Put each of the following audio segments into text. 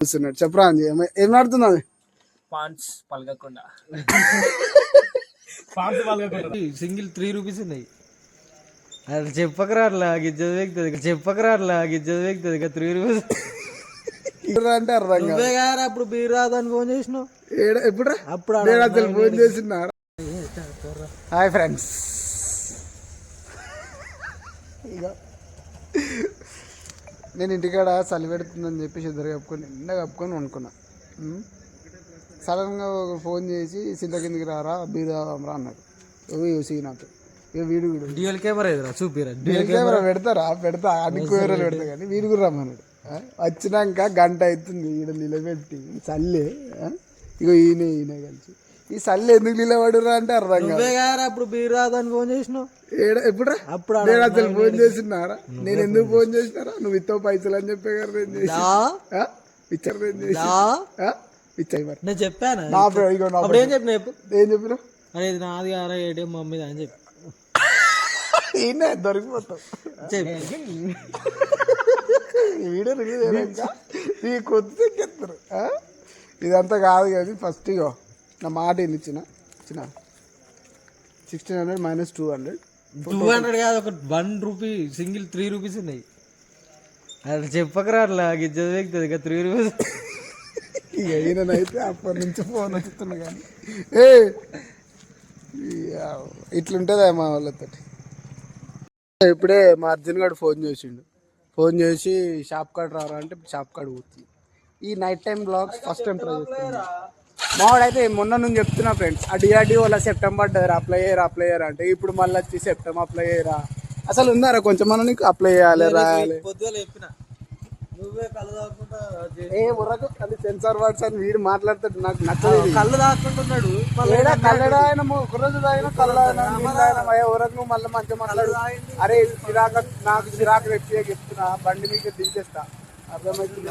చూస్తున్నాడు చెప్పరా ఏం ఆడుతున్నది పాండ్స్ పలకకుండా సింగిల్ 3 రూపీస్ ఉన్నాయి. అది చెప్పకరా అట్లా గిజ్జది వేగుతుంది, చెప్పకరా అట్లా గిజ్జది వేగుతుంది. ఇక 3 రూపీస్ అంటే అర్థం కాదు. అప్పుడు బీర్ రాదని ఫోన్ చేసినావు ఎప్పుడు అసలు ఫోన్ చేసిన. హాయ్ ఫ్రెండ్స్, ఇక నేను ఇంటికాడ చలి పెడుతుందని చెప్పేసి ఇద్దరు కప్పుకొని నిండా కప్పుకొని అనుకున్నా. సడన్గా ఒక ఫోన్ చేసి సింత కిందికి రారా బీర్ తాగుదాంరా అన్నాడు. సీనాథ్ ఇక వీడు డ్యూయల్ కెమెరా చూపిరా, డ్యూయల్ కెమెరా పెడతా అన్ని కెమెరాలు పెడతా కానీ వీడు కూడా రమ్మన్నాడు. వచ్చినాక గంట అవుతుంది ఈడ నిలబెట్టి చల్లే. ఇగో ఈయన కలిసి ఈ చల్లి ఎందుకు నిలబడురా అంటే అర్థం కాదు. అప్పుడు బీర్ రాదని ఫోన్ చేసినావు ఎప్పుడు నేను అసలు ఫోన్ చేసినారా? నేను ఎందుకు ఫోన్ చేసినారా? నువ్వు ఇస్తావు పైసలు అని చెప్పే కదా నేను చెప్పాను. ఏం చెప్పినా అరే ఇది నాది ఆరా ఏటీఎం మమ్మీది అని చెప్పి ఈయన దొరికిపోతావు. వీడియో రిలీజ్ అయ్యాక ఈ కొత్త ఎక్కేస్తారు. ఇదంతా కాదు కానీ ఫస్ట్ ఇగో నా మాట ఏమి ఇచ్చిన 1600 - 200. 200 కాదు, ఒక 1 రూపీ సింగిల్ 3 రూపీస్ ఉన్నాయి. అది చెప్పకరా అట్లా గిజ్జది వేగుతుంది. ఇక 3 రూపీస్ ఇక ఈయనైతే అప్పటి నుంచి ఫోన్ వస్తున్నా కానీ ఇట్లుంటుందా మా వాళ్ళతో. ఇప్పుడే మా అర్జున్ గారు ఫోన్ చేసి షాప్ కార్డ్ రారా అంటే షాప్ కార్డ్ పోతుంది. ఈ night time blogs first time try చేస్తున్నాను. మావాడైతే మొన్న నుంచి చెప్తున్నా ఫ్రెండ్స్, ఆ డిఆర్డిఓ సెప్టెంబర్ అప్లై చేయరా అంటే ఇప్పుడు మళ్ళీ వచ్చి సెప్టెంబర్ అప్లై చేయరా. అసలు ఉందారా కొంచెం మనం నీకు అప్లై చేయాలి రాయాలి. అది సెన్సార్ వర్డ్స్ అని వీడు మాట్లాడతాడు, నాకు నచ్చదు. కళ్ళు దాక్కుంటున్నాడు కళ్ళడాయన ఒకరోజు తాగిన కళ్ళకు మళ్ళీ మంచిగా మాట్లాడు. అరే నాకు చిరాకు వ్యక్తిగా చెప్తున్నా, బండి మీకు దించేస్తా అర్థమవుతుంది.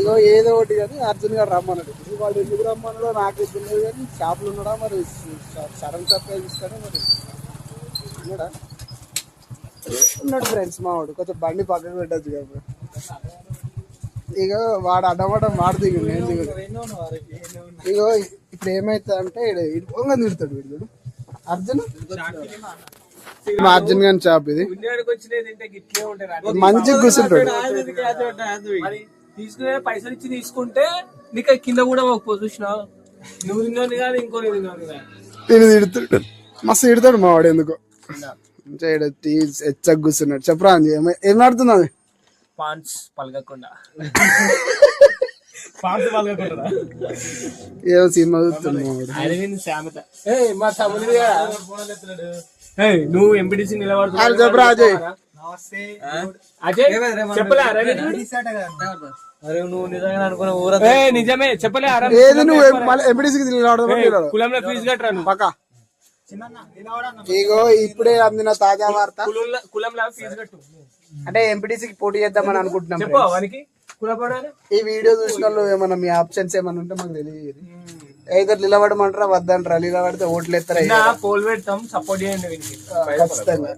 ఇగో ఏదో ఒకటి కానీ అర్జున్ గారు రమ్మన్నాడు. వాడు ఎందుకు రమ్మన్నాడో నాకు తెలియదు కానీ షాపులు ఉన్నాడా మరి సడన్ సర్ప్రైజ్ ఇస్తాడా మరి ఉన్నాడు ఫ్రెండ్స్. మావాడు కొంచెం బండి పక్కకు పెట్టచ్చు కదా. ఇక వాడు అడ్డమడ్డం వాడు దిగు నేను దిగుడు. ఇగో ఇప్పుడు ఏమైతుంది అంటే పొంగ తిడతాడు వీడు అర్జున్. మా అర్జున్ గారి షాప్ ఇది, మంచిగా కూర్చుంటాడు. తీసుకునే పైసలు ఇచ్చి తీసుకుంటే నీకు కింద కూడా చూసినా నువ్వు తిన్నాను కానీ ఇంకో నేను తిడుతాడు, మస్తు తిడతాడు మావాడు ఎందుకో. ఎచ్చగా కూర్చున్నాడు చెప్పరా ఏం ఆడుతున్నది పాండ్స్ పలకకుండా ఏదో సినిమా చూస్తున్నాడు. మా తమ్ముడు నువ్వు ఎంపీటీసీ నిలబడుతున్నావు చెప్పరా అజయ్. నువ్వు నిజంగా అనుకున్న ఊర నిజమే చెప్పలే. ఏది నువ్వు ఎంపీటీసీకి కులంలో ఫీజు కట్టరా పక్క. ఇగో ఇప్పుడే అందిన తాజా వార్త, కులంలో ఫీజు కట్టు అంటే ఎంపీటీసీకి పోటీ చేద్దామని అనుకుంటున్నాం. ఈ వీడియో చూసిన వాళ్ళు ఏమన్నా మీ ఆప్షన్స్ ఏమన్నా ఉంటే మాకు తెలియదు. ఏదో నిలబడమంటారా వద్దంటారా? నిలబడితే ఓట్లు ఎత్తారా? పోల్ పెడతాం, సపోర్ట్ చేయండి ఖచ్చితంగా.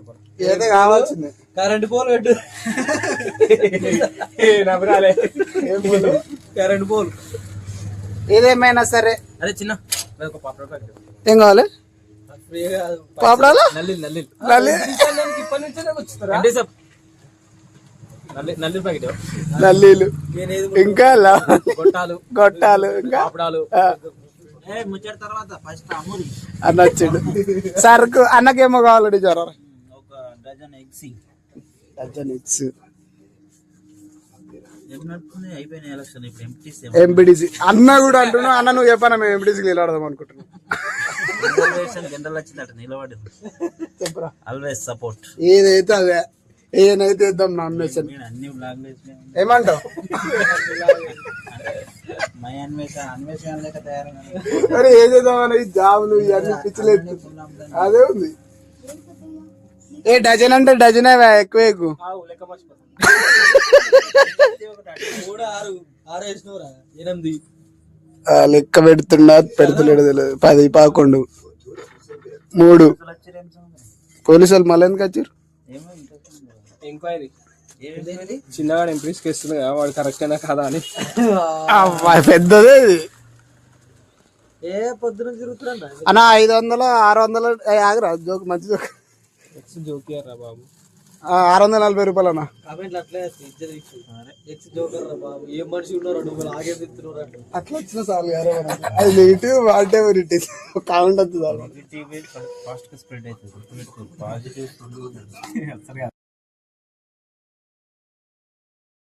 ఏదో కావాల్సిందే కరెంట్ పోల్ పెట్టు. కరెంట్ పోల్ ఏదేమైనా సరే. అదే చిన్న ఏం కావాలి? పాపడాలా? నల్లీలు ఇంకా గొట్టాలు ఇంకా అన్నొచ్చిండు. సరుకు అన్నకేమో కావాలండి జ్వరం. డజన్ ఎగ్స్ ఎంపీటీసీ అన్న కూడా అంటున్నావు. అన్న నువ్వు చెప్పాను మేము ఎంపీటీసీకి నిలబడదాం అనుకుంటున్నాం. ఏదైతే అదే ఏనైతే ఇద్దాం నామినేషన్. ఏమంటావు? అరే ఏదేద్దామని జాబులు ఇవన్నీ పిచ్చలేదు. అదే ఉంది. ఏ డజన్ అంటే డజన్ ఎక్కువ ఎక్కువ లెక్క పెడుతున్నాడు తెలియదు. 10, 11, 3. పోలీసు వాళ్ళు మళ్ళీ ఎందుకు వచ్చారు? చిన్నగా ఎంప్రీస్కి ఇస్తుంది కదా వాడు కరెక్ట్ అయినా కదా అని. పెద్దదే ఇది ఏ పొద్దున తిరుగుతున్నా అన్న 500 600 ఆగరా జోక్ మంచి జోక్ ఎక్స్ జోకియర్రా బాబు. 640 రూపాయలు అన్న. కామెంట్లు అట్లే ఎక్స్ జోకర్ రా బాబు ఏం మనిషి ఉన్నారు నువ్వు ఆగే తిరుగుతున్నారు అట్లా అట్లా వచ్చిన చాలు యారో మనకి. అది negative what ever it is comment వస్తుంది ఫాస్ట్ గా స్ప్రెడ్ అవుతుంది. పాజిటివ్